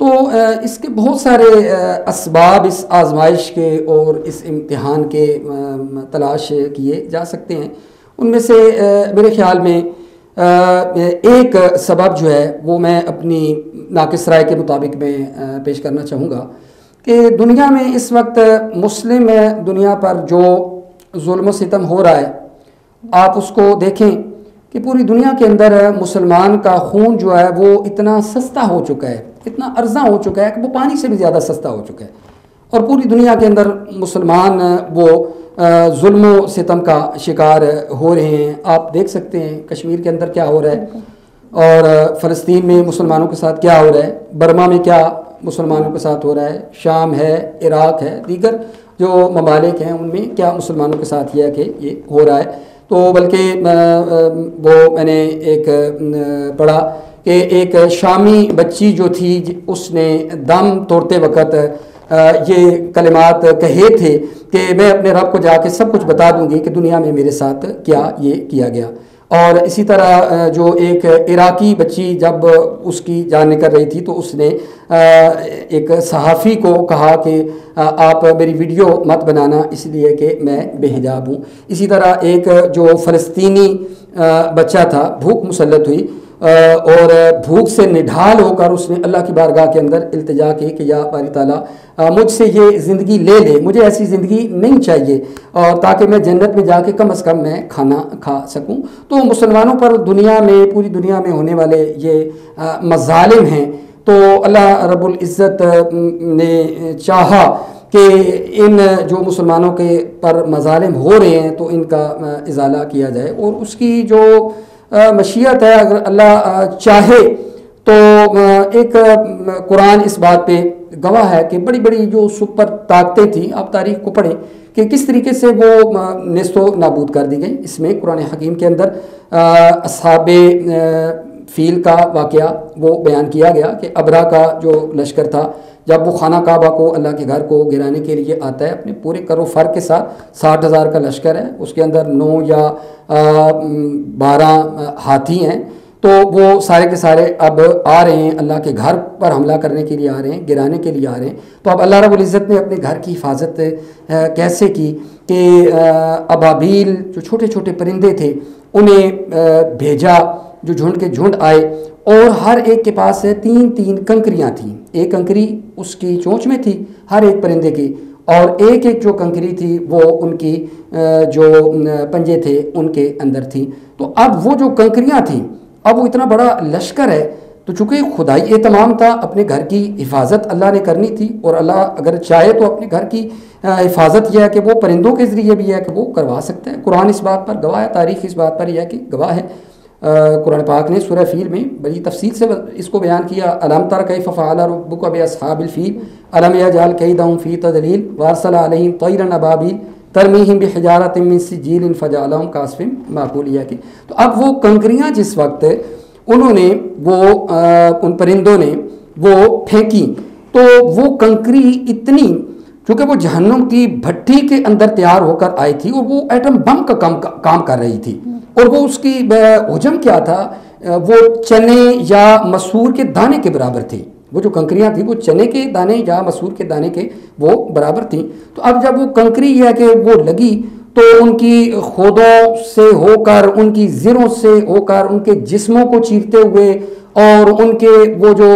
تو اس کے بہت سارے اسباب اس آزمائش کے اور اس امتحان کے تلاش کیے جا سکتے ہیں. ان میں سے میرے خیال میں ایک سبب جو ہے وہ میں اپنی ناقص رائے کے مطابق میں پیش کرنا چاہوں گا کہ دنیا میں اس وقت مسلم دنیا پر جو ظلم و ستم ہو رہا ہے، آپ اس کو دیکھیں کہ پوری دنیا کے اندر مسلمان کا خون جو ہے وہ اتنا سستا ہو چکا ہے، اتنا ارزاں ہو چکا ہے کہ وہ پانی سے بھی زیادہ سستا ہو چکا ہے، اور پوری دنیا کے اندر مسلمان وہ ظلم و ستم کا شکار ہو رہے ہیں. آپ دیکھ سکتے ہیں کشمیر کے اندر کیا ہو رہا ہے، اور فلسطین میں مسلمانوں کے ساتھ کیا ہو رہا ہے، برما میں کیا مسلمانوں کے ساتھ ہو رہا ہے، شام ہے، عراق ہے، دیگر جو ممالک ہیں ان میں کیا مسلمانوں کے ساتھ یہ ہے کہ یہ ہو رہا ہے. تو بلکہ وہ میں نے ایک پڑھا کہ ایک شامی بچی جو تھی اس نے دم توڑتے وقت یہ کلمات کہے تھے کہ میں اپنے رب کو جا کے سب کچھ بتا دوں گی کہ دنیا میں میرے ساتھ کیا یہ کیا گیا. اور اسی طرح جو ایک عراقی بچی جب اس کی جان نکل رہی تھی تو اس نے ایک صحافی کو کہا کہ آپ میری ویڈیو مت بنانا اس لیے کہ میں بے حجاب ہوں. اسی طرح ایک جو فلسطینی بچہ تھا، بھوک مسلط ہوئی اور بھوک سے نڈھال ہو کر اس نے اللہ کی بارگاہ کے اندر التجا کی کہ یا باری تعالیٰ مجھ سے یہ زندگی لے لے، مجھے ایسی زندگی نہیں چاہیے، اور تاکہ میں جنت میں جا کے کم از کم میں کھانا کھا سکوں. تو مسلمانوں پر دنیا میں، پوری دنیا میں ہونے والے یہ مظالم ہیں، تو اللہ رب العزت نے چاہا کہ ان جو مسلمانوں کے پر مظالم ہو رہے ہیں تو ان کا ازالہ کیا جائے، اور اس کی جو مشیت ہے، اگر اللہ چاہے تو ایک قرآن اس بات پہ گواہ ہے کہ بڑی بڑی جو سپر طاقتیں تھیں، آپ تاریخ کو پڑھیں کہ کس طریقے سے وہ نیست و نابود کر دی گئی. اس میں قرآن حکیم کے اندر اصحاب فیل کا واقعہ وہ بیان کیا گیا کہ ابرا کا جو لشکر تھا، جب وہ خانہ کعبہ کو، اللہ کے گھر کو گرانے کے لیے آتا ہے اپنے پورے کر و فر کے ساتھ، 60,000 کا لشکر ہے، اس کے اندر 9 یا 12 ہاتھی ہیں، تو وہ سارے کے سارے اب آ رہے ہیں اللہ کے گھر پر حملہ کرنے کے لیے آ رہے ہیں، گرانے کے لیے آ رہے ہیں. تو اب اللہ رب العزت نے اپنے گھر کی حفاظت کیسے کی کہ ابابیل جو چھوٹے چھوٹے پرندے تھے انہیں بھیجا، جو جھنڈ کے جھنڈ آئے، اور ہر ایک کے پاس 3 کنکریاں تھیں. ایک کنکری اس کی چونچ میں تھی ہر ایک پرندے کی، اور ایک ایک جو کنکری تھی وہ ان کی جو پنجے تھے ان کے اندر تھی. تو اب وہ جو کنکریاں تھیں، اب وہ اتنا بڑا لشکر ہے، تو چونکہ خدائی اہتمام تھا، اپنے گھر کی حفاظت اللہ نے کرنی تھی، اور اللہ اگر چاہے تو اپنے گھر کی حفاظت یہ ہے کہ وہ پرندوں کے ذریعے بھی ہے کہ وہ کروا سکتے ہیں. قرآن اس بات پر گواہ ہے، تاریخ اس بات پر یہ ہے کہ گواہ ہے. قرآن پاک نے سورہ فیل میں بڑی تفصیل سے اس کو بیان کیا. الم تر کیف فعل ربک باصحاب الفیل الم یجعل کیدہم فی تضلیل وارسل علیہم طیرا ابابیل ترمیہم بحجارۃ من سجیل فجعلہم کعصف مأکول. کی تو اب وہ کنکریاں جس وقت انہوں نے وہ ان پرندوں نے وہ پھینکی، تو وہ کنکری اتنی، چونکہ وہ جہنم کی بھٹی کے اندر تیار ہو کر آئی تھی، اور وہ ایٹم بم کا کام کر رہی تھی، اور وہ اس کی حجم کیا تھا، وہ چنے یا مسور کے دانے کے برابر تھی. وہ جو کنکریاں تھیں وہ چنے کے دانے یا مسور کے دانے کے وہ برابر تھیں. تو اب جب وہ کنکری یہ ہے کہ وہ لگی تو ان کی خودوں سے ہو کر، ان کی زروں سے ہو کر، ان کے جسموں کو چیرتے ہوئے، اور ان کے وہ جو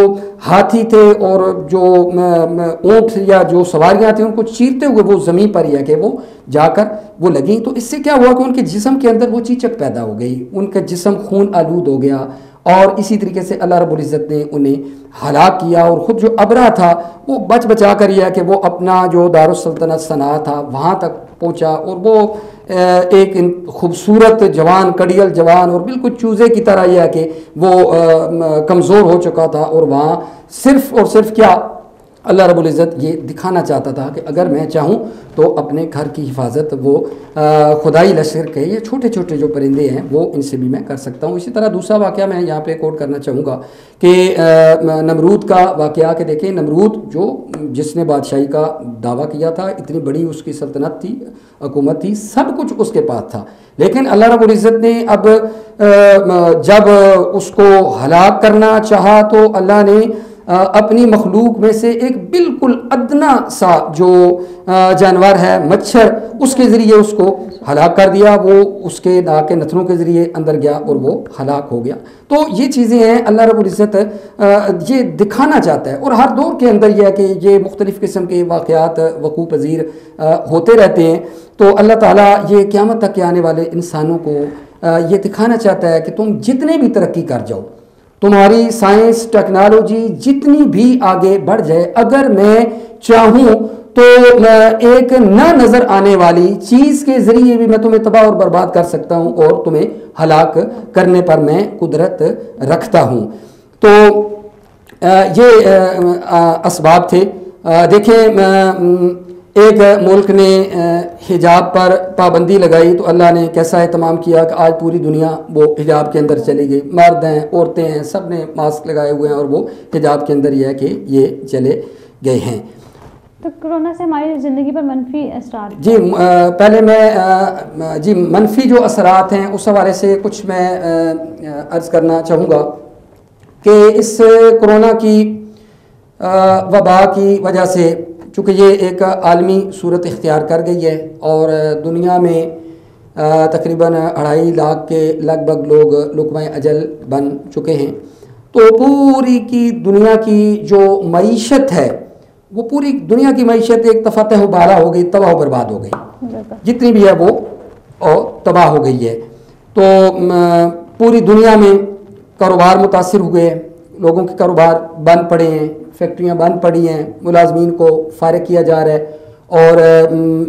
ہاتھی تھے اور جو اونٹ یا جو سواریاں تھیں ان کو چیرتے ہوئے وہ زمین پر یہ کہ وہ جا کر وہ لگیں. تو اس سے کیا ہوا کہ ان کے جسم کے اندر وہ چیچک پیدا ہو گئی، ان کا جسم خون آلود ہو گیا، اور اسی طریقے سے اللہ رب العزت نے انہیں ہلاک کیا. اور خود جو ابرا تھا وہ بچا کر یہ کہ وہ اپنا جو دارالسلطنت صنعا تھا وہاں تک پہنچا، اور وہ ایک خوبصورت جوان، کڑیل جوان، اور بالکل چوزے کی طرح یہ ہے کہ وہ کمزور ہو چکا تھا، اور وہاں صرف اور صرف کیا اللہ رب العزت یہ دکھانا چاہتا تھا کہ اگر میں چاہوں تو اپنے گھر کی حفاظت وہ خدائی لشکر کے یہ چھوٹے چھوٹے جو پرندے ہیں وہ ان سے بھی میں کر سکتا ہوں. اسی طرح دوسرا واقعہ میں یہاں پہ کوٹ کرنا چاہوں گا کہ نمرود کا واقعہ، کہ دیکھیں نمرود جس نے بادشاہی کا دعویٰ کیا تھا، اتنی بڑی اس کی سلطنت تھی، حکومت تھی، سب کچھ اس کے پاس تھا، لیکن اللہ رب العزت نے اب جب اس کو ہلاک کرنا چاہا تو اللہ نے اپنی مخلوق میں سے ایک بالکل ادنا سا جو جانور ہے مچھر، اس کے ذریعے اس کو ہلاک کر دیا، وہ اس کے ناک کے نتنوں کے ذریعے اندر گیا اور وہ ہلاک ہو گیا۔ تو یہ چیزیں ہیں اللہ رب العزت یہ دکھانا چاہتا ہے، اور ہر دور کے اندر یہ ہے کہ یہ مختلف قسم کے واقعات وقوع پذیر ہوتے رہتے ہیں۔ تو اللہ تعالیٰ یہ قیامت تک کے آنے والے انسانوں کو یہ دکھانا چاہتا ہے کہ تم جتنے بھی ترقی کر جاؤ، تمہاری سائنس ٹیکنالوجی جتنی بھی آگے بڑھ جائے، اگر میں چاہوں تو ایک نہ نظر آنے والی چیز کے ذریعے بھی میں تمہیں تباہ اور برباد کر سکتا ہوں، اور تمہیں ہلاک کرنے پر میں قدرت رکھتا ہوں۔ تو یہ اسباب تھے۔ دیکھیں ایک ملک نے حجاب پر پابندی لگائی تو اللہ نے کیسا اہتمام کیا کہ آج پوری دنیا وہ حجاب کے اندر چلی گئی، مرد ہیں عورتیں ہیں سب نے ماسک لگائے ہوئے ہیں اور وہ حجاب کے اندر یہ ہے کہ یہ چلے گئے ہیں۔ تو کرونا سے ہماری زندگی پر منفی اثرات؟ جی پہلے میں جی منفی جو اثرات ہیں اس حوالے سے کچھ میں عرض کرنا چاہوں گا کہ اس کرونا کی وبا کی وجہ سے چونکہ یہ ایک عالمی صورت اختیار کر گئی ہے اور دنیا میں تقریباً 2.5 لاکھ کے لگ بھگ لوگ لقمۂ اجل بن چکے ہیں، تو پوری کی دنیا کی جو معیشت ہے وہ پوری دنیا کی معیشت ایک تفتح و بالا ہو گئی، تباہ و برباد ہو گئی، جتنی بھی ہے وہ تباہ ہو گئی ہے۔ تو پوری دنیا میں کاروبار متاثر ہوئے، لوگوں کے کاروبار بند پڑے ہیں، فیکٹریاں بند پڑی ہیں، ملازمین کو فارغ کیا جا رہا ہے۔ اور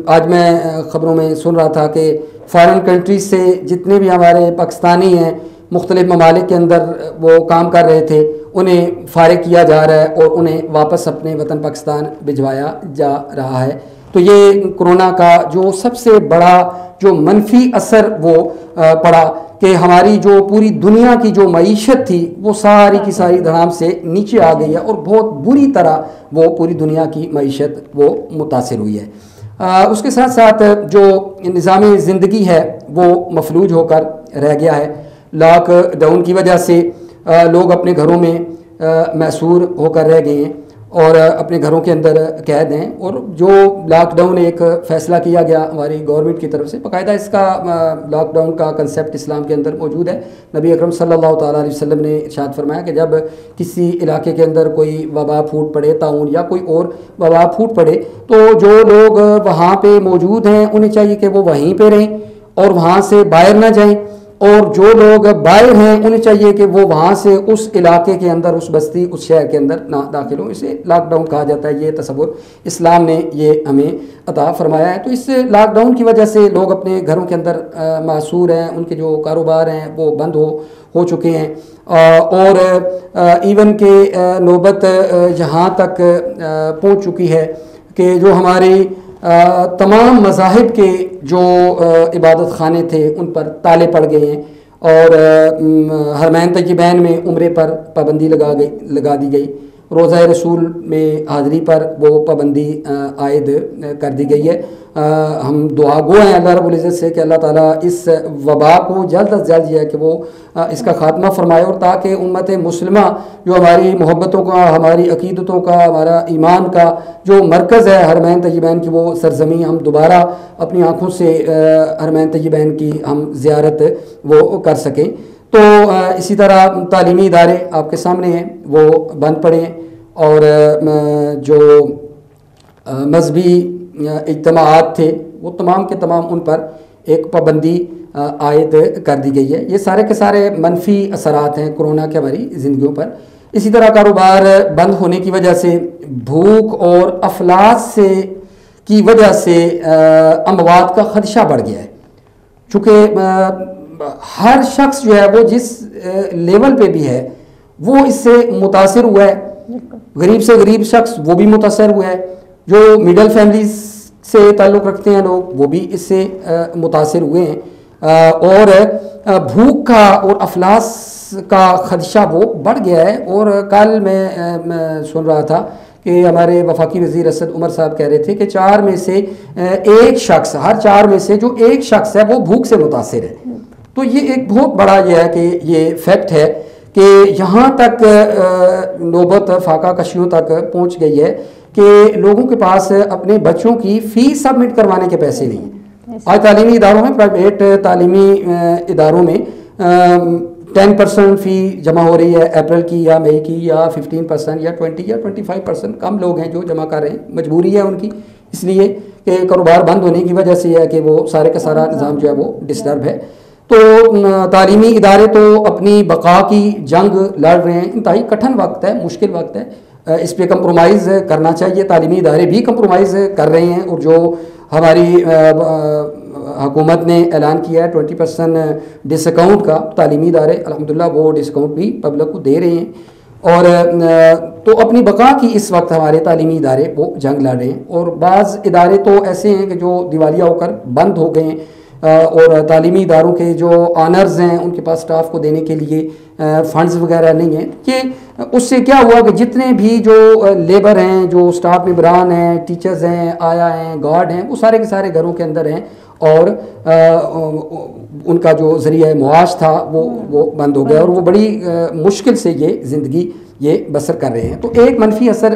آج میں خبروں میں سن رہا تھا کہ فارن کنٹریز سے جتنے بھی ہمارے پاکستانی ہیں مختلف ممالک کے اندر وہ کام کر رہے تھے، انہیں فارغ کیا جا رہا ہے اور انہیں واپس اپنے وطن پاکستان بھجوایا جا رہا ہے۔ تو یہ کرونا کا جو سب سے بڑا جو منفی اثر وہ پڑا کہ ہماری جو پوری دنیا کی جو معیشت تھی وہ ساری کی ساری دھڑام سے نیچے آ گئی ہے، اور بہت بری طرح وہ پوری دنیا کی معیشت وہ متاثر ہوئی ہے۔ اس کے ساتھ ساتھ جو نظام زندگی ہے وہ مفلوج ہو کر رہ گیا ہے۔ لاک ڈاؤن کی وجہ سے لوگ اپنے گھروں میں محصور ہو کر رہ گئے ہیں اور اپنے گھروں کے اندر قید ہیں، اور جو لاک ڈاؤن ایک فیصلہ کیا گیا ہماری گورنمنٹ کی طرف سے، باقاعدہ اس کا لاک ڈاؤن کا کنسیپٹ اسلام کے اندر موجود ہے۔ نبی اکرم صلی اللہ تعالیٰ علیہ وسلم نے ارشاد فرمایا کہ جب کسی علاقے کے اندر کوئی وبا پھوٹ پڑے، طاعون یا کوئی اور وبا پھوٹ پڑے، تو جو لوگ وہاں پہ موجود ہیں انہیں چاہیے کہ وہ وہیں پہ رہیں اور وہاں سے باہر نہ جائیں، اور جو لوگ باہر ہیں انہیں چاہیے کہ وہ وہاں سے اس علاقے کے اندر، اس بستی، اس شہر کے اندر نہ داخل ہوں۔ اسے لاک ڈاؤن کہا جاتا ہے، یہ تصور اسلام نے یہ ہمیں عطا فرمایا ہے۔ تو اس لاک ڈاؤن کی وجہ سے لوگ اپنے گھروں کے اندر محصور ہیں، ان کے جو کاروبار ہیں وہ بند ہو چکے ہیں، اور ایون کہ نوبت یہاں تک پہنچ چکی ہے کہ جو ہمارے تمام مذاہب کے جو عبادت خانے تھے ان پر تالے پڑ گئے ہیں، اور حرمین طیبین میں عمرے پر پابندی لگا دی گئی، روزہ رسول میں حاضری پر وہ پابندی عائد کر دی گئی ہے۔ ہم دعا گو ہیں اللہ رب العزت سے کہ اللہ تعالیٰ اس وبا کو جلد از جلد یہ ہے کہ وہ اس کا خاتمہ فرمائے، اور تاکہ امت مسلمہ جو ہماری محبتوں کا، ہماری عقیدتوں کا، ہمارا ایمان کا جو مرکز ہے حرمین طیبین کی، وہ سرزمین ہم دوبارہ اپنی آنکھوں سے حرمین طیبین کی ہم زیارت وہ کر سکیں۔ تو اسی طرح تعلیمی ادارے آپ کے سامنے ہیں وہ بند پڑے ہیں، اور جو مذہبی اجتماعات تھے وہ تمام کے تمام ان پر ایک پابندی عائد کر دی گئی ہے۔ یہ سارے کے سارے منفی اثرات ہیں کرونا کے ہماری زندگیوں پر۔ اسی طرح کاروبار بند ہونے کی وجہ سے بھوک اور افلاس کی وجہ سے اموات کا خدشہ بڑھ گیا ہے، چونکہ ہر شخص جو ہے وہ جس لیول پہ بھی ہے وہ اس سے متاثر ہوا ہے۔ غریب سے غریب شخص وہ بھی متاثر ہوا ہے، جو مڈل فیملیز سے تعلق رکھتے ہیں لوگ وہ بھی اس سے متاثر ہوئے ہیں، اور بھوک کا اور افلاس کا خدشہ وہ بڑھ گیا ہے۔ اور کل میں سن رہا تھا کہ ہمارے وفاقی وزیر اسد عمر صاحب کہہ رہے تھے کہ 4 میں سے ایک شخص، ہر 4 میں سے جو ایک شخص ہے وہ بھوک سے متاثر ہے۔ تو یہ ایک بہت بڑا یہ ہے کہ یہ فیکٹ ہے کہ یہاں تک نوبت فاقہ کشیوں تک پہنچ گئی ہے کہ لوگوں کے پاس اپنے بچوں کی فیس سبمٹ کروانے کے پیسے نہیں ہیں. آج تعلیمی اداروں میں، پرائیویٹ تعلیمی اداروں میں 10% فی جمع ہو رہی ہے اپریل کی یا مئی کی، یا 15% یا 20 یا 25%. کم لوگ ہیں جو جمع کر رہے ہیں، مجبوری ہے ان کی، اس لیے کہ کاروبار بند ہونے کی وجہ سے یہ ہے کہ وہ سارے کا سارا نظام جو ہے وہ ڈسٹرب ہے. تو تعلیمی ادارے تو اپنی بقا کی جنگ لڑ رہے ہیں. انتہائی کٹھن وقت ہے، مشکل وقت ہے، اس پہ کمپرومائز کرنا چاہیے. تعلیمی ادارے بھی کمپرومائز کر رہے ہیں، اور جو ہماری حکومت نے اعلان کیا ہے 20% ڈسکاؤنٹ کا، تعلیمی ادارے الحمدللہ وہ ڈسکاؤنٹ بھی پبلک کو دے رہے ہیں. اور تو اپنی بقا کی اس وقت ہمارے تعلیمی ادارے وہ جنگ لڑ رہے ہیں. اور بعض ادارے تو ایسے ہیں کہ جو دیوالیہ ہو کر بند ہو گئے ہیں، اور تعلیمی اداروں کے جو آنرز ہیں ان کے پاس سٹاف کو دینے کے لیے فنڈز وغیرہ نہیں ہیں. کہ اس سے کیا ہوا کہ جتنے بھی جو لیبر ہیں، جو سٹاف ممبران ہیں، ٹیچرز ہیں، آیا ہیں، گارڈ ہیں، وہ سارے کے سارے گھروں کے اندر ہیں، اور ان کا جو ذریعہ معاش تھا وہ بند ہو گیا، اور وہ بڑی مشکل سے یہ زندگی یہ بسر کر رہے ہیں. تو ایک منفی اثر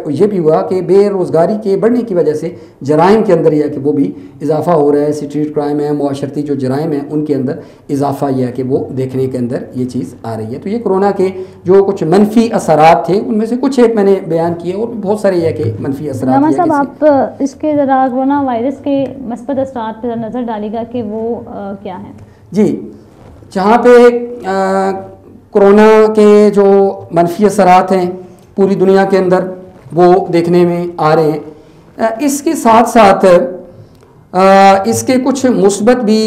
یہ بھی ہوا کہ بے روزگاری کے بڑھنے کی وجہ سے جرائم کے اندر یہ ہے کہ وہ بھی اضافہ ہو رہا ہے. اسٹریٹ کرائم ہے، معاشرتی جو جرائم ہیں ان کے اندر اضافہ یہ ہے کہ وہ دیکھنے کے اندر یہ چیز آ رہی ہے. تو یہ کورونا کے جو کچھ منفی اثرات تھے ان میں سے کچھ ایک میں نے بیان کیے، اور بہت سارے یہ ہے کہ منفی اثرات. علامہ صاحب، آپ اس کے ذرا کورونا وائرس کے مثبت اثرات پر نظر ڈالیے گا کہ وہ کیا ہیں؟ جی، جہاں پہ کورونا کے جو منفی اثرات ہیں پوری دنیا کے اندر وہ دیکھنے میں آ رہے ہیں، اس کے ساتھ ساتھ اس کے کچھ مثبت بھی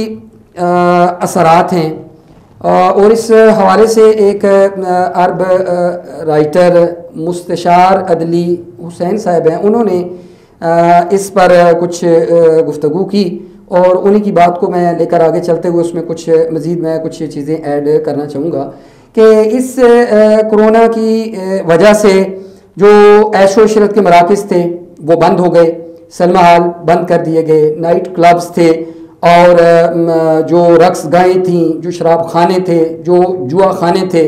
اثرات ہیں. اور اس حوالے سے ایک عرب رائٹر مستشار عدلی حسین صاحب ہیں، انہوں نے اس پر کچھ گفتگو کی، اور انہی کی بات کو میں لے کر آگے چلتے ہوئے اس میں کچھ مزید میں کچھ چیزیں ایڈ کرنا چاہوں گا. کہ اس کورونا کی وجہ سے جو عیش و عشرت کے مراکز تھے وہ بند ہو گئے، سنیما ہال بند کر دیے گئے، نائٹ کلبز تھے، اور جو رقص گاہیں تھیں، جو شراب خانے تھے، جو جوا خانے تھے،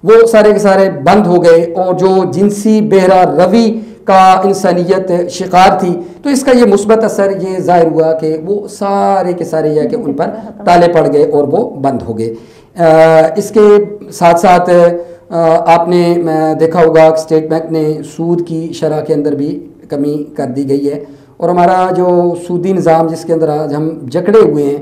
وہ سارے کے سارے بند ہو گئے. اور جو جنسی بہرہ روی کا انسانیت شکار تھی، تو اس کا یہ مثبت اثر یہ ظاہر ہوا کہ وہ سارے کے سارے یہ کہ ان پر تالے پڑ گئے اور وہ بند ہو گئے. اس کے ساتھ ساتھ آپ نے دیکھا ہوگا کہ اسٹیٹ بینک نے سود کی شرح کے اندر بھی کمی کر دی گئی ہے، اور ہمارا جو سودی نظام جس کے اندر آج ہم جکڑے ہوئے ہیں،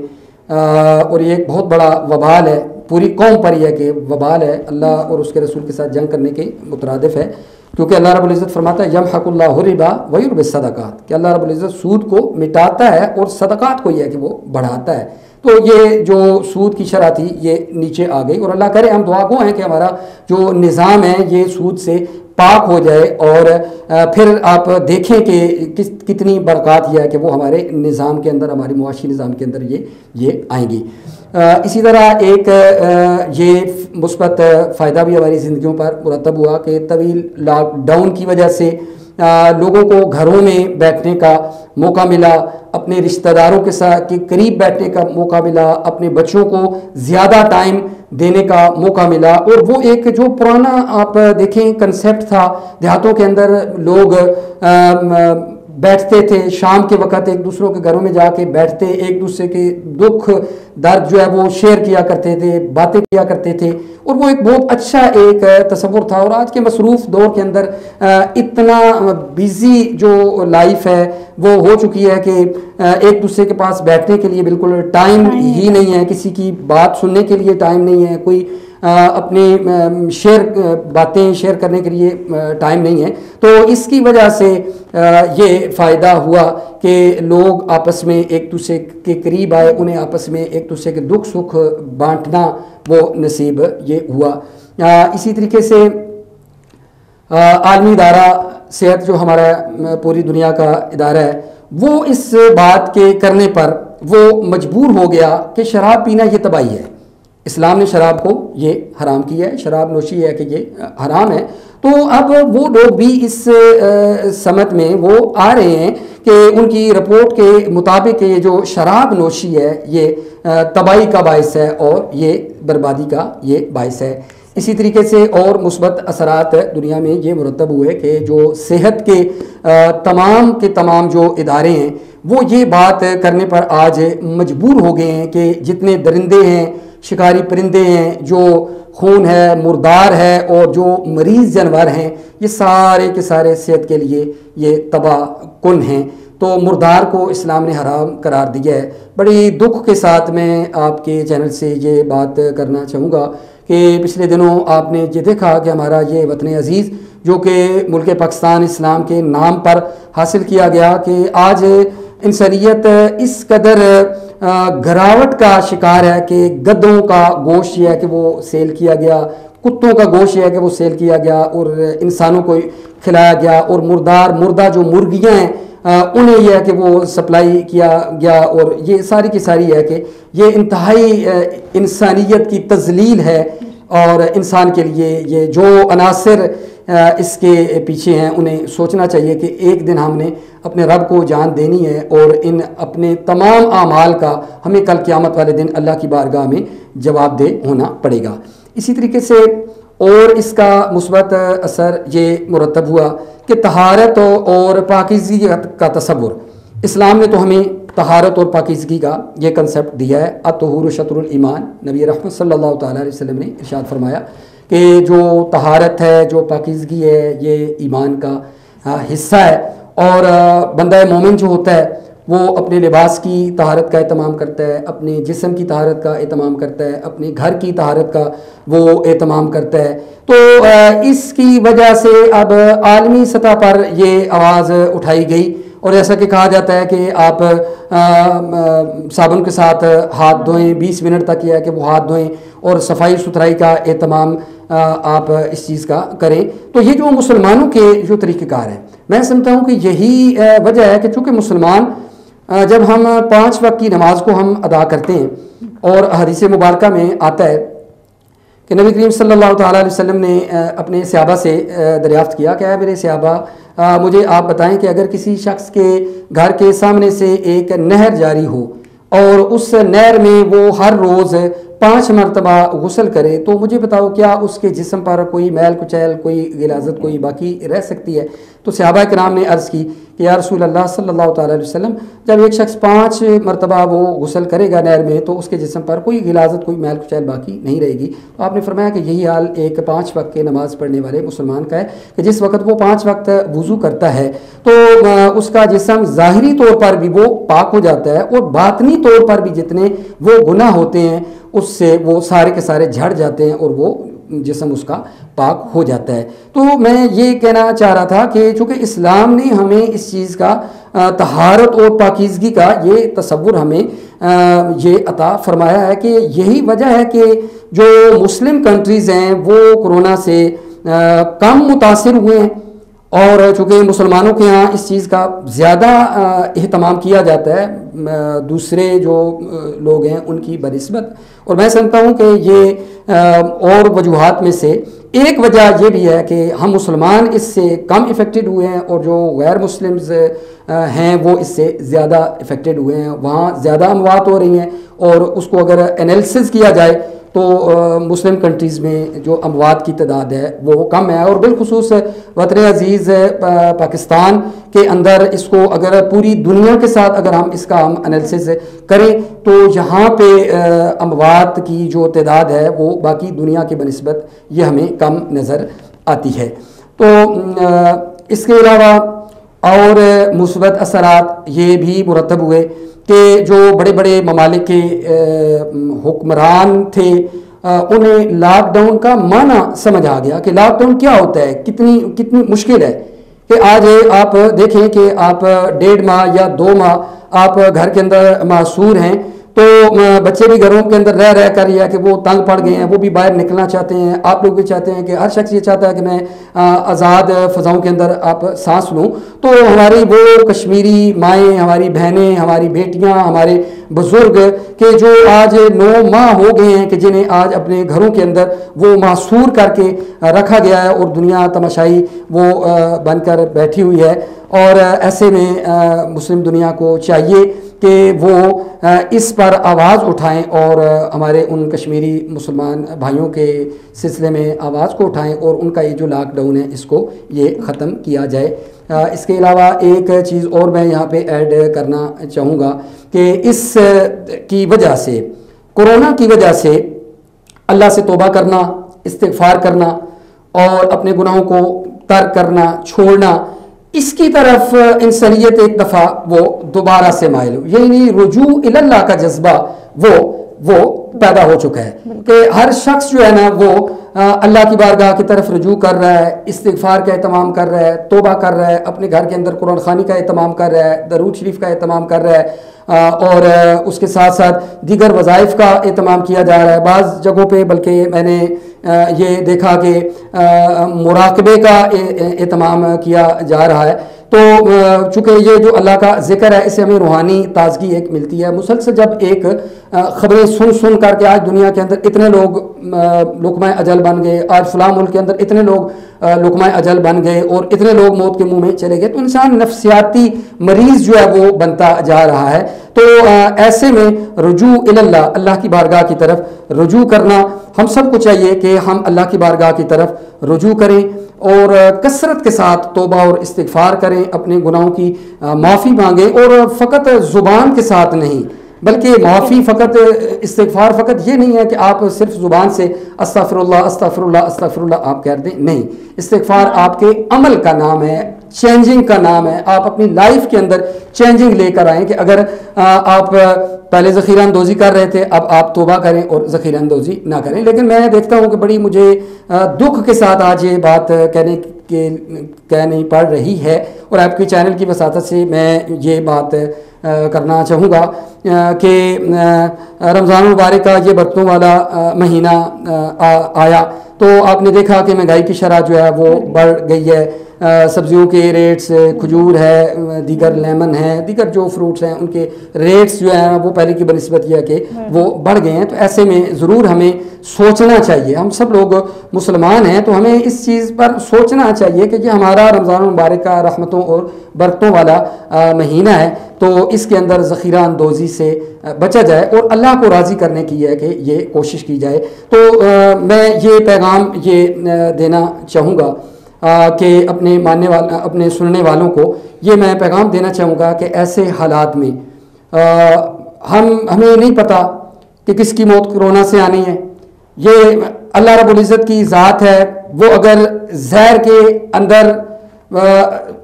اور یہ ایک بہت بڑا وبال ہے، پوری قوم پر یہ کہ وبال ہے، اللہ اور اس کے رسول کے ساتھ جنگ کرنے کے مترادف ہے. کیونکہ اللہ رب العزت فرماتا ہے یمحق اللہ الربا ویربی الصدقات، کہ اللہ رب العزت سود کو مٹاتا ہے اور صدقات کو یہ ہے کہ وہ بڑھاتا ہے. تو یہ جو سود کی شرح تھی یہ نیچے آ گئی، اور اللہ کرے ہم دعا گو ہیں کہ ہمارا جو نظام ہے یہ سود سے پاک ہو جائے، اور پھر آپ دیکھیں کہ کتنی برکات یہ ہے کہ وہ ہمارے نظام کے اندر، ہمارے معاشی نظام کے اندر یہ آئیں گی. اسی طرح ایک یہ مثبت فائدہ بھی ہماری زندگیوں پر مرتب ہوا کہ طویل لاک ڈاؤن کی وجہ سے لوگوں کو گھروں میں بیٹھنے کا موقع ملا، اپنے رشتہ داروں کے ساتھ کے قریب بیٹھنے کا موقع ملا، اپنے بچوں کو زیادہ ٹائم دینے کا موقع ملا. اور وہ ایک جو پرانا آپ دیکھیں کنسیپٹ تھا، دیہاتوں کے اندر لوگ بیٹھتے تھے شام کے وقت، ایک دوسروں کے گھروں میں جا کے بیٹھتے، ایک دوسرے کے دکھ درد جو ہے وہ شیئر کیا کرتے تھے، باتیں کیا کرتے تھے، اور وہ ایک بہت اچھا ایک تصور تھا. اور آج کے مصروف دور کے اندر اتنا بیزی جو لائف ہے وہ ہو چکی ہے کہ ایک دوسرے کے پاس بیٹھنے کے لیے بالکل ٹائم ہی نہیں ہے، کسی کی بات سننے کے لیے ٹائم نہیں ہے، کوئی اپنی باتیں شیئر کرنے کے لیے ٹائم نہیں ہے. تو اس کی وجہ سے یہ فائدہ ہوا کہ لوگ آپس میں ایک دوسرے کے قریب آئے، انہیں آپس میں ایک دوسرے کے دکھ سکھ بانٹنا وہ نصیب یہ ہوا. اسی طریقے سے عالمی ادارہ صحت جو ہمارا پوری دنیا کا ادارہ ہے، وہ اس بات کے کرنے پر وہ مجبور ہو گیا کہ شراب پینا یہ تباہی ہے. اسلام نے شراب کو یہ حرام کیا ہے، شراب نوشی ہے کہ یہ حرام ہے. تو اب وہ لوگ بھی اس سمت میں وہ آ رہے ہیں کہ ان کی رپورٹ کے مطابق یہ جو شراب نوشی ہے یہ تباہی کا باعث ہے اور یہ بربادی کا یہ باعث ہے. اسی طریقے سے اور مثبت اثرات دنیا میں یہ مرتب ہوئے کہ جو صحت کے تمام جو ادارے ہیں وہ یہ بات کرنے پر آج مجبور ہو گئے ہیں کہ جتنے درندے ہیں، شکاری پرندے ہیں، جو خون ہے، مردار ہے، اور جو مریض جانور ہیں، یہ سارے کے سارے صحت کے لیے یہ تباہ کن ہیں۔ تو مردار کو اسلام نے حرام قرار دیا ہے۔ بڑی دکھ کے ساتھ میں آپ کے چینل سے یہ بات کرنا چاہوں گا کہ پچھلے دنوں آپ نے یہ دیکھا کہ ہمارا یہ وطن عزیز جو کہ ملک پاکستان اسلام کے نام پر حاصل کیا گیا، کہ آج انسانیت اس قدر گراوٹ کا شکار ہے کہ گدھوں کا گوشت یہ ہے کہ وہ سیل کیا گیا، کتوں کا گوشت یہ ہے کہ وہ سیل کیا گیا اور انسانوں کو کھلایا گیا، اور مردہ جو مرغیاں ہیں انہیں یہ ہے کہ وہ سپلائی کیا گیا، اور یہ ساری کی ساری ہے کہ یہ انتہائی انسانیت کی تذلیل ہے۔ اور انسان کے لیے یہ جو عناصر اس کے پیچھے ہیں انہیں سوچنا چاہیے کہ ایک دن ہم نے اپنے رب کو جان دینی ہے، اور ان اپنے تمام اعمال کا ہمیں کل قیامت والے دن اللہ کی بارگاہ میں جواب دہ ہونا پڑے گا۔ اسی طریقے سے اور اس کا مثبت اثر یہ مرتب ہوا کہ طہارت اور پاکیزگی کا تصور، اسلام نے تو ہمیں طہارت اور پاکیزگی کا یہ کنسیپٹ دیا ہے۔ الطہور شطر الایمان، نبی رحمت صلی اللہ تعالیٰ علیہ وسلم نے ارشاد فرمایا کہ جو طہارت ہے، جو پاکیزگی ہے، یہ ایمان کا حصہ ہے، اور بندہ مومن جو ہوتا ہے وہ اپنے لباس کی طہارت کا اہتمام کرتا ہے، اپنے جسم کی طہارت کا اہتمام کرتا ہے، اپنے گھر کی طہارت کا وہ اہتمام کرتا ہے۔ تو اس کی وجہ سے اب عالمی سطح پر یہ آواز اٹھائی گئی، اور ایسا کہ کہا جاتا ہے کہ آپ صابن کے ساتھ ہاتھ دھوئیں، 20 منٹ تک یہ ہے کہ وہ ہاتھ دھوئیں، اور صفائی ستھرائی کا اہتمام آپ اس چیز کا کریں۔ تو یہ جو مسلمانوں کے جو طریقہ کار ہیں، میں سمجھتا ہوں کہ یہی وجہ ہے کہ چونکہ مسلمان جب ہم 5 وقت کی نماز کو ہم ادا کرتے ہیں، اور حدیث مبارکہ میں آتا ہے کہ نبی کریم صلی اللہ تعالیٰ علیہ وسلم نے اپنے صحابہ سے دریافت کیا کہ اے میرے صحابہ، مجھے آپ بتائیں کہ اگر کسی شخص کے گھر کے سامنے سے ایک نہر جاری ہو اور اس نہر میں وہ ہر روز 5 مرتبہ غسل کرے، تو مجھے بتاؤ کیا اس کے جسم پر کوئی میل کچیل، کوئی غلاظت کوئی باقی رہ سکتی ہے؟ تو صحابہ کرام نے عرض کی کہ یا رسول اللہ صلی اللہ تعالیٰ علیہ وسلم، جب ایک شخص 5 مرتبہ وہ غسل کرے گا نہر میں تو اس کے جسم پر کوئی غلاظت، کوئی میل کچیل باقی نہیں رہے گی۔ تو آپ نے فرمایا کہ یہی حال ایک 5 وقت کے نماز پڑھنے والے مسلمان کا ہے کہ جس وقت وہ 5 وقت وضو کرتا ہے تو اس کا جسم ظاہری طور پر بھی وہ پاک ہو جاتا ہے، اور باطنی طور پر بھی جتنے وہ گناہ ہوتے ہیں اس سے وہ سارے کے سارے جھڑ جاتے ہیں، اور وہ جسم اس کا پاک ہو جاتا ہے۔ تو میں یہ کہنا چاہ رہا تھا کہ چونکہ اسلام نے ہمیں اس چیز کا طہارت اور پاکیزگی کا یہ تصور ہمیں یہ عطا فرمایا ہے کہ یہی وجہ ہے کہ جو مسلم کنٹریز ہیں وہ کرونا سے کم متاثر ہوئے ہیں، اور چونکہ مسلمانوں کے ہاں اس چیز کا زیادہ اہتمام کیا جاتا ہے دوسرے جو لوگ ہیں ان کی بنسبت، اور میں سمجھتا ہوں کہ یہ اور وجوہات میں سے ایک وجہ یہ بھی ہے کہ ہم مسلمان اس سے کم افیکٹڈ ہوئے ہیں، اور جو غیر مسلمز ہیں وہ اس سے زیادہ افیکٹڈ ہوئے ہیں، وہاں زیادہ اموات ہو رہی ہیں، اور اس کو اگر انالیسس کیا جائے تو مسلم کنٹریز میں جو اموات کی تعداد ہے وہ کم ہے، اور بالخصوص وطن عزیز پاکستان کے اندر اس کو اگر پوری دنیا کے ساتھ اگر ہم اس کا ہم انالیسس کریں تو یہاں پہ اموات کی جو تعداد ہے وہ باقی دنیا کے بنسبت یہ ہمیں کم نظر آتی ہے۔ تو اس کے علاوہ اور مثبت اثرات یہ بھی مرتب ہوئے کہ جو بڑے بڑے ممالک کے حکمران تھے انہیں لاک ڈاؤن کا معنی سمجھ آ گیا کہ لاک ڈاؤن کیا ہوتا ہے، کتنی مشکل ہے کہ آج آپ دیکھیں کہ آپ 1.5 ماہ یا 2 ماہ آپ گھر کے اندر محصور ہیں، تو بچے بھی گھروں کے اندر رہ کر یہ ہے کہ وہ تنگ پڑ گئے ہیں، وہ بھی باہر نکلنا چاہتے ہیں، آپ لوگ بھی چاہتے ہیں کہ ہر شخص یہ چاہتا ہے کہ میں آزاد فضاؤں کے اندر آپ سانس لوں۔ تو ہماری وہ کشمیری مائیں، ہماری بہنیں، ہماری بیٹیاں، ہمارے بزرگ کہ جو آج 9 ماہ ہو گئے ہیں کہ جنہیں آج اپنے گھروں کے اندر وہ محصور کر کے رکھا گیا ہے، اور دنیا تماشائی وہ بن کر بیٹھی ہوئی ہے، اور ایسے میں مسلم دنیا کو چاہیے کہ وہ اس پر آواز اٹھائیں اور ہمارے ان کشمیری مسلمان بھائیوں کے سلسلے میں آواز کو اٹھائیں اور ان کا یہ جو لاک ڈاؤن ہے اس کو یہ ختم کیا جائے۔ اس کے علاوہ ایک چیز اور میں یہاں پہ ایڈ کرنا چاہوں گا کہ اس کی وجہ سے، کورونا کی وجہ سے اللہ سے توبہ کرنا، استغفار کرنا اور اپنے گناہوں کو ترک کرنا، چھوڑنا، اس کی طرف انسانیت ایک دفعہ وہ دوبارہ سے مائل ہو، یعنی رجوع اللہ کا جذبہ وہ پیدا ہو چکا ہے کہ ہر شخص جو ہے نا وہ اللہ کی بارگاہ کی طرف رجوع کر رہا ہے، استغفار کا اہتمام کر رہا ہے، توبہ کر رہا ہے، اپنے گھر کے اندر قرآن خوانی کا اہتمام کر رہا ہے، درود شریف کا اہتمام کر رہا ہے، اور اس کے ساتھ ساتھ دیگر وظائف کا اہتمام کیا جا رہا ہے۔ بعض جگہوں پہ بلکہ میں نے یہ دیکھا کہ مراقبے کا اہتمام کیا جا رہا ہے۔ تو چونکہ یہ جو اللہ کا ذکر ہے اس سے ہمیں روحانی تازگی ایک ملتی ہے۔ مسلسل جب ایک خبریں سن کر کے آج دنیا کے اندر اتنے لوگ لقمہ اجل بن گئے، آج فلاں ملک کے اندر اتنے لوگ لقمہ اجل بن گئے اور اتنے لوگ موت کے منہ میں چلے گئے، تو انسان نفسیاتی مریض جو ہے وہ بنتا جا رہا ہے۔ تو ایسے میں رجوع اللہ، اللہ کی بارگاہ کی طرف رجوع کرنا، ہم سب کو چاہیے کہ ہم اللہ کی بارگاہ کی طرف رجوع کریں اور کثرت کے ساتھ توبہ اور استغفار کریں، اپنے گناہوں کی معافی مانگیں، اور فقط زبان کے ساتھ نہیں بلکہ معافی فقط استغفار فقط یہ نہیں ہے کہ آپ صرف زبان سے استغفر اللہ استغفر اللہ استغفر اللہ آپ کہہ دیں، نہیں، استغفار آپ کے عمل کا نام ہے، چینجنگ کا نام ہے۔ آپ اپنی لائف کے اندر چینجنگ لے کر آئیں کہ اگر آپ پہلے ذخیرہ اندوزی کر رہے تھے اب آپ توبہ کریں اور ذخیرہ اندوزی نہ کریں۔ لیکن میں دیکھتا ہوں کہ بڑی مجھے دکھ کے ساتھ آج یہ بات کہنی پڑ رہی ہے، اور آپ کے چینل کی وساطت سے میں یہ بات کرنا چاہوں گا کہ رمضان المبارک کا یہ برتنوں والا مہینہ آیا تو آپ نے دیکھا کہ مہنگائی کی شرح جو ہے وہ بڑھ گئی ہے، سبزیوں کے ریٹس، کھجور ہے، دیگر لیمن ہے، دیگر جو فروٹس ہیں ان کے ریٹس جو ہیں وہ پہلے کی بنسبت یہ ہے کہ وہ بڑھ گئے ہیں۔ تو ایسے میں ضرور ہمیں سوچنا چاہیے، ہم سب لوگ مسلمان ہیں تو ہمیں اس چیز پر سوچنا چاہیے کہ یہ ہمارا رمضان المبارک کا رحمتوں اور برکتوں والا مہینہ ہے، تو اس کے اندر ذخیرہ اندوزی سے بچا جائے اور اللہ کو راضی کرنے کی ہے کہ یہ کوشش کی جائے۔ تو میں یہ پیغام یہ دینا چاہوں گا کہ اپنے سننے والوں کو یہ میں پیغام دینا چاہوں گا کہ ایسے حالات میں ہمیں نہیں پتہ کہ کس کی موت کورونا سے آنی ہے، یہ اللہ رب العزت کی ذات ہے، وہ اگر زہر کے اندر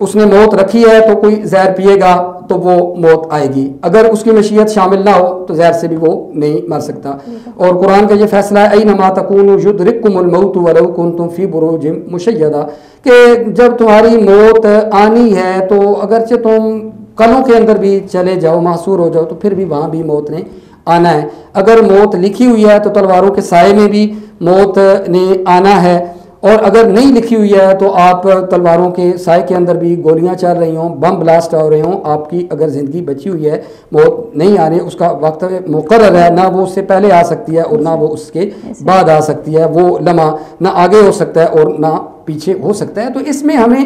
اس نے موت رکھی ہے تو کوئی زہر پیے گا تو وہ موت آئے گی، اگر اس کی مشیت شامل نہ ہو تو زہر سے بھی وہ نہیں مر سکتا۔ اور قرآن کا یہ فیصلہ ہے اینما تکونوا یدرککم الموت ولو کنتم فی بروج مشیدہ، کہ جب تمہاری موت آنی ہے تو اگرچہ تم کلوں کے اندر بھی چلے جاؤ، محصور ہو جاؤ، تو پھر بھی وہاں بھی موت نے آنا ہے۔ اگر موت لکھی ہوئی ہے تو تلواروں کے سائے میں بھی موت نے آنا ہے، اور اگر نہیں لکھی ہوئی ہے تو آپ تلواروں کے سائے کے اندر بھی گولیاں چل رہی ہوں، بم بلاسٹ ہو رہے ہوں، آپ کی اگر زندگی بچی ہوئی ہے، موت نہیں آ رہی، اس کا وقت مقرر ہے، نہ وہ اس سے پہلے آ سکتی ہے اور نہ وہ اس کے بعد آ سکتی ہے، وہ لمحہ نہ آگے ہو سکتا ہے اور نہ پیچھے ہو سکتا ہے۔ تو اس میں ہمیں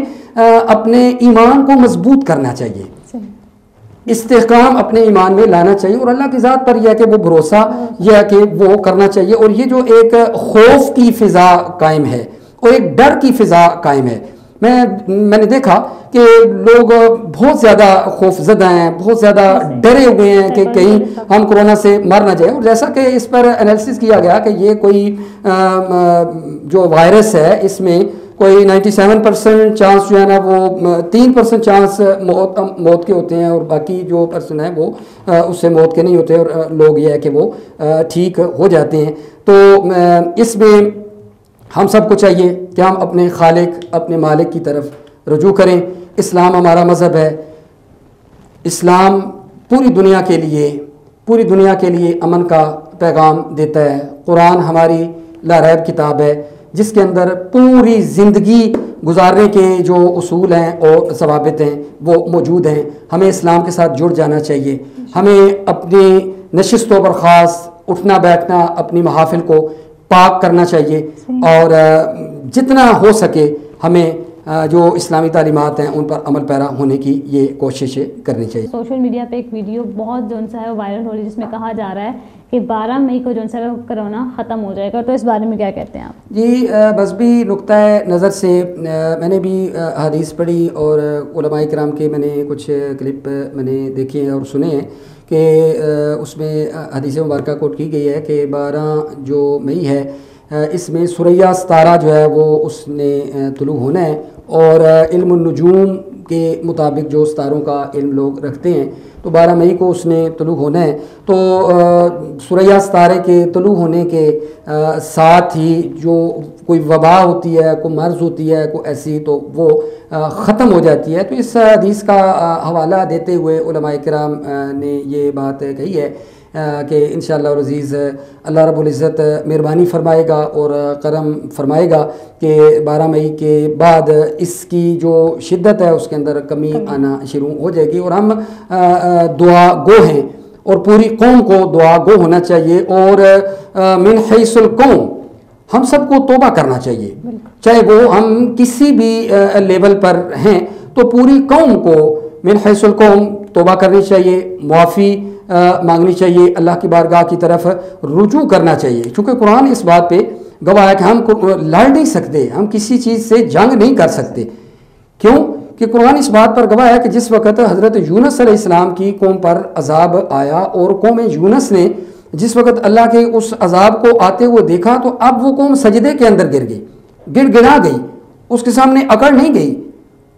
اپنے ایمان کو مضبوط کرنا چاہیے، استحکام اپنے ایمان میں لانا چاہیے، اور اللہ کی ذات پر یہ ہے کہ وہ بھروسہ یہ ہے کہ وہ کرنا چاہیے۔ اور یہ جو ایک خوف کی فضا قائم ہے اور ایک ڈر کی فضا قائم ہے، میں نے دیکھا کہ لوگ بہت زیادہ خوف زدہ ہیں، بہت زیادہ ڈرے ہوئے ہیں کہ کہیں ہم کورونا سے مر نہ جائیں۔ اور جیسا کہ اس پر انالیسس کیا گیا کہ یہ کوئی جو وائرس ہے اس میں کوئی 97% چانس جو ہے نا وہ 3% چانس موت کے ہوتے ہیں، اور باقی جو پرسن ہیں وہ اس سے موت کے نہیں ہوتے، اور لوگ یہ ہے کہ وہ ٹھیک ہو جاتے ہیں۔ تو اس میں ہم سب کو چاہیے کہ ہم اپنے خالق، اپنے مالک کی طرف رجوع کریں۔ اسلام ہمارا مذہب ہے، اسلام پوری دنیا کے لیے امن کا پیغام دیتا ہے۔ قرآن ہماری لا ریب کتاب ہے جس کے اندر پوری زندگی گزارنے کے جو اصول ہیں اور ضوابط ہیں وہ موجود ہیں۔ ہمیں اسلام کے ساتھ جڑ جانا چاہیے، ہمیں اپنی نشست و برخاست، اٹھنا بیٹھنا، اپنی محافل کو پاک کرنا چاہیے، اور جتنا ہو سکے ہمیں جو اسلامی تعلیمات ہیں ان پر عمل پیرا ہونے کی یہ کوشش کرنی چاہیے. سوشل میڈیا پہ ایک ویڈیو بہت جو سا ہے وہ وائرل ہو رہی ہے جس میں کہا جا رہا ہے کہ 12 مئی کو جو سا کرونا ختم ہو جائے گا, تو اس بارے میں کیا کہتے ہیں آپ؟ جی مذہبی نقطۂ نظر سے میں نے بھی حدیث پڑھی اور علماء کرام کے میں نے کچھ کلپ میں نے دیکھے ہیں اور سنے ہیں کہ اس میں حدیث مبارکہ کوٹ کی گئی ہے کہ 12 جو مئی ہے اس میں سریا ستارہ جو ہے وہ اس نے طلوع ہونا ہے, اور علم النجوم کے مطابق جو ستاروں کا علم لوگ رکھتے ہیں تو 12 مئی کو اس نے طلوع ہونا ہے. تو سریا ستارے کے طلوع ہونے کے ساتھ ہی جو کوئی وبا ہوتی ہے, کوئی مرض ہوتی ہے, کوئی ایسی, تو وہ ختم ہو جاتی ہے. تو اس حدیث کا حوالہ دیتے ہوئے علماء کرام نے یہ بات کہی ہے کہ انشاءاللہ العزیز اللہ رب العزت مہربانی فرمائے گا اور کرم فرمائے گا کہ 12 مئی کے بعد اس کی جو شدت ہے اس کے اندر کمی آنا شروع ہو جائے گی, اور ہم دعا گو ہیں اور پوری قوم کو دعا گو ہونا چاہیے, اور من حیث القوم ہم سب کو توبہ کرنا چاہیے, چاہے وہ ہم کسی بھی لیول پر ہیں, تو پوری قوم کو من حیث القوم توبہ کرنی چاہیے, معافی مانگنی چاہیے, اللہ کی بارگاہ کی طرف رجوع کرنا چاہیے. چونکہ قرآن اس بات پہ گواہ ہے کہ ہم لڑ نہیں سکتے, ہم کسی چیز سے جنگ نہیں کر سکتے. کیوں کہ قرآن اس بات پر گواہ ہے کہ جس وقت حضرت یونس علیہ السلام کی قوم پر عذاب آیا اور قوم یونس نے جس وقت اللہ کے اس عذاب کو آتے ہوئے دیکھا, تو اب وہ قوم سجدے کے اندر گر گئی, گڑ گڑا گئی, اس کے سامنے اکڑ نہیں گئی,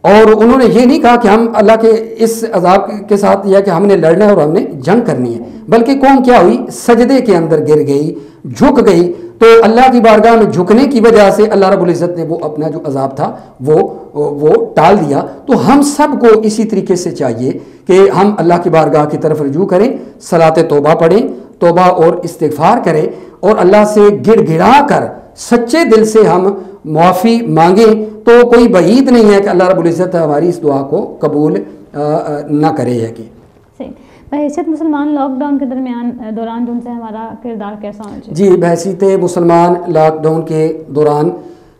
اور انہوں نے یہ نہیں کہا کہ ہم اللہ کے اس عذاب کے ساتھ یا کہ ہم نے لڑنا ہے اور ہم نے جنگ کرنی ہے, بلکہ قوم کیا ہوئی, سجدے کے اندر گر گئی, جھک گئی. تو اللہ کی بارگاہ میں جھکنے کی وجہ سے اللہ رب العزت نے وہ اپنا جو عذاب تھا وہ ٹال دیا. تو ہم سب کو اسی طریقے سے چاہیے کہ ہم اللہ کی بارگاہ کی طرف رجوع کریں, صلاۃ توبہ پڑھیں, توبہ اور استغفار کریں, اور اللہ سے گڑ گڑا کر سچے دل سے ہم معافی مانگیں. تو کوئی بعید نہیں ہے کہ اللہ رب العزت ہماری اس دعا کو قبول نہ کرے. ہے کہ بحیثیت مسلمان لاک ڈاؤن کے دوران جو سے ہمارا کردار کیسا ہونا چاہیے؟ جی بحیثیت مسلمان لاک ڈاؤن کے دوران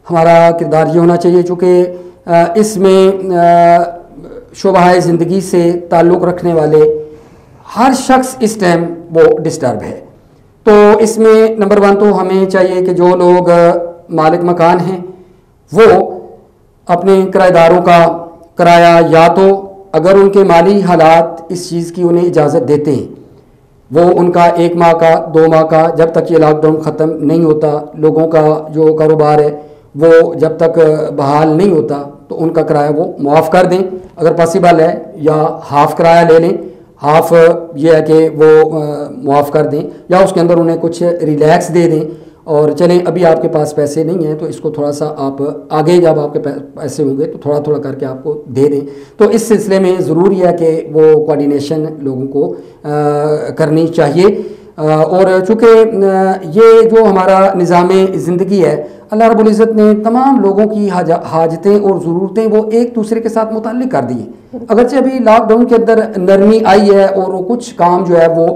ہمارا کردار یہ ہونا چاہیے, چونکہ اس میں شعبہ زندگی سے تعلق رکھنے والے ہر شخص اس ٹائم وہ ڈسٹرب ہے. تو اس میں نمبر 1 تو ہمیں چاہیے کہ جو لوگ مالک مکان ہیں وہ اپنے کرایہ داروں کا کرایہ, یا تو اگر ان کے مالی حالات اس چیز کی انہیں اجازت دیتے ہیں, وہ ان کا 1 ماہ کا 2 ماہ کا جب تک یہ لاک ڈاؤن ختم نہیں ہوتا, لوگوں کا جو کاروبار ہے وہ جب تک بحال نہیں ہوتا, تو ان کا کرایہ وہ معاف کر دیں اگر پاسبل ہے, یا ہاف کرایہ لے لیں, ہاف یہ ہے کہ وہ معاف کر دیں, یا اس کے اندر انہیں کچھ ریلیکس دے دیں, اور چلیں ابھی آپ کے پاس پیسے نہیں ہیں تو اس کو تھوڑا سا آپ آگے جب آپ کے پیسے ہوں گے تو تھوڑا تھوڑا کر کے آپ کو دے دیں. تو اس سلسلے میں ضروری ہے کہ وہ کوارڈینیشن لوگوں کو کرنی چاہیے. اور چونکہ یہ جو ہمارا نظام زندگی ہے, اللہ رب العزت نے تمام لوگوں کی حاجتیں اور ضرورتیں وہ ایک دوسرے کے ساتھ متعلق کر دی ہیں. اگرچہ ابھی لاک ڈاؤن کے اندر نرمی آئی ہے اور وہ کچھ کام جو ہے وہ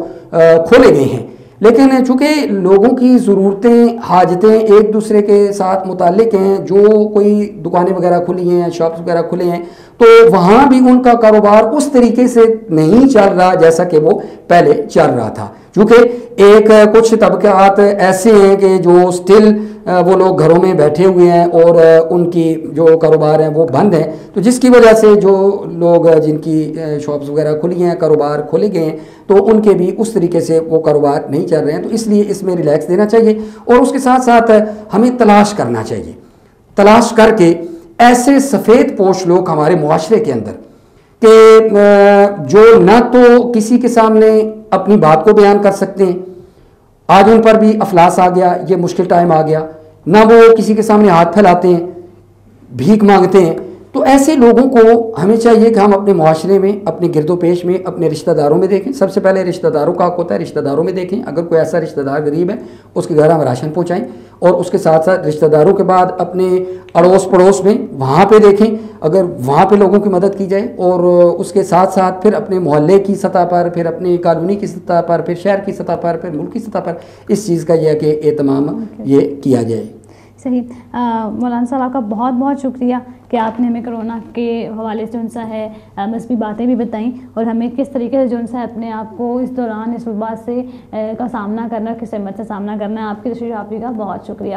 کھولے گئے ہیں, لیکن چونکہ لوگوں کی ضرورتیں حاجتیں ایک دوسرے کے ساتھ متعلق ہیں, جو کوئی دکانیں وغیرہ کھلی ہیں, شاپس وغیرہ کھلے ہیں, تو وہاں بھی ان کا کاروبار اس طریقے سے نہیں چل رہا جیسا کہ وہ پہلے چل رہا تھا. چونکہ ایک کچھ طبقات ایسے ہیں کہ جو سٹل وہ لوگ گھروں میں بیٹھے ہوئے ہیں اور ان کی جو کاروبار ہیں وہ بند ہیں, تو جس کی وجہ سے جو لوگ جن کی شاپس وغیرہ کھلی ہیں, کاروبار کھولے گئے ہیں, تو ان کے بھی اس طریقے سے وہ کاروبار نہیں چل رہے ہیں. تو اس لیے اس میں ریلیکس دینا چاہیے, اور اس کے ساتھ ساتھ ہمیں تلاش کرنا چاہیے, تلاش کر کے ایسے سفید پوش لوگ ہمارے معاشرے کے اندر کہ جو نہ تو کسی کے سامنے اپنی بات کو بیان کر سکتے ہیں, آج ان پر بھی افلاس آ گیا, یہ مشکل ٹائم آ گیا, نہ وہ کسی کے سامنے ہاتھ پھیلاتے ہیں, بھیک مانگتے ہیں. تو ایسے لوگوں کو ہمیں چاہیے کہ ہم اپنے معاشرے میں, اپنے گرد و پیش میں, اپنے رشتہ داروں میں دیکھیں. سب سے پہلے رشتہ داروں کا حق ہوتا ہے, رشتہ داروں میں دیکھیں. اگر کوئی ایسا رشتہ دار غریب ہے اس کے گھر ہم راشن پہنچائیں, اور اس کے ساتھ ساتھ رشتہ داروں کے بعد اپنے اڑوس پڑوس میں وہاں پہ دیکھیں, اگر وہاں پہ لوگوں کی مدد کی جائے, اور اس کے ساتھ ساتھ پھر اپنے محلے کی سطح پر, پھر اپنے کالونی کی سطح پر, پھر شہر کی سطح پر, پھر ملک کی سطح پر اس چیز کا یہ ہے کہ اہتمام یہ کیا جائے. صحیح. مولانا صاحب آپ کا بہت بہت شکریہ کہ آپ نے ہمیں کرونا کے حوالے سے جو ہے مذہبی باتیں بھی بتائیں اور ہمیں کس طریقے سے جو ہے اپنے آپ کو اس دوران اس وبا سے کا سامنا کرنا، کس ہمت سے سامنا کرنا ہے. آپ کی تشریح آوری کا بہت شکریہ.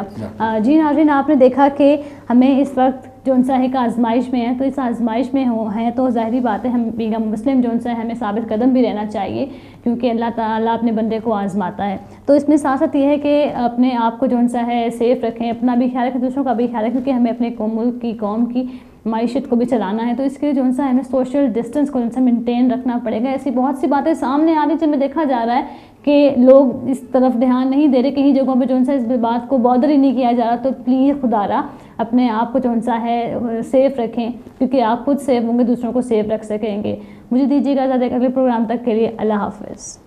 جی ناظرین، آپ نے دیکھا کہ ہمیں اس وقت جو ایک آزمائش میں ہے، تو اس آزمائش میں ہیں تو ظاہری بات ہے ہم بیگم مسلم جو ہے ہمیں ثابت قدم بھی رہنا چاہیے، کیونکہ اللہ تعالیٰ اپنے بندے کو آزماتا ہے. تو اس میں ساتھ ہے کہ اپنے آپ کو جو ہے سیف رکھیں، اپنا بھی خیال رکھیں، دوسروں کا بھی خیال رکھیں، کیونکہ ہمیں اپنے ملک کی قوم کی معیشت کو بھی چلانا ہے. تو اس کے لیے جو ہے ہمیں سوشل ڈسٹینس کو مینٹین رکھنا پڑے گا. ایسی بہت سی باتیں سامنے آ رہی ہیں جن میں دیکھا جا رہا ہے کہ لوگ اس طرف دھیان نہیں دے رہے، کہیں جگہوں پہ جو اس بات کو بادر ہی نہیں کیا جا رہا. تو پلیز خدا را اپنے آپ کو جو ہے سیف رکھیں، کیونکہ آپ خود سیف ہوں گے دوسروں کو سیف رکھ سکیں گے. مجھے دیجیے گا اگلے پروگرام تک کے لیے اللہ حافظ.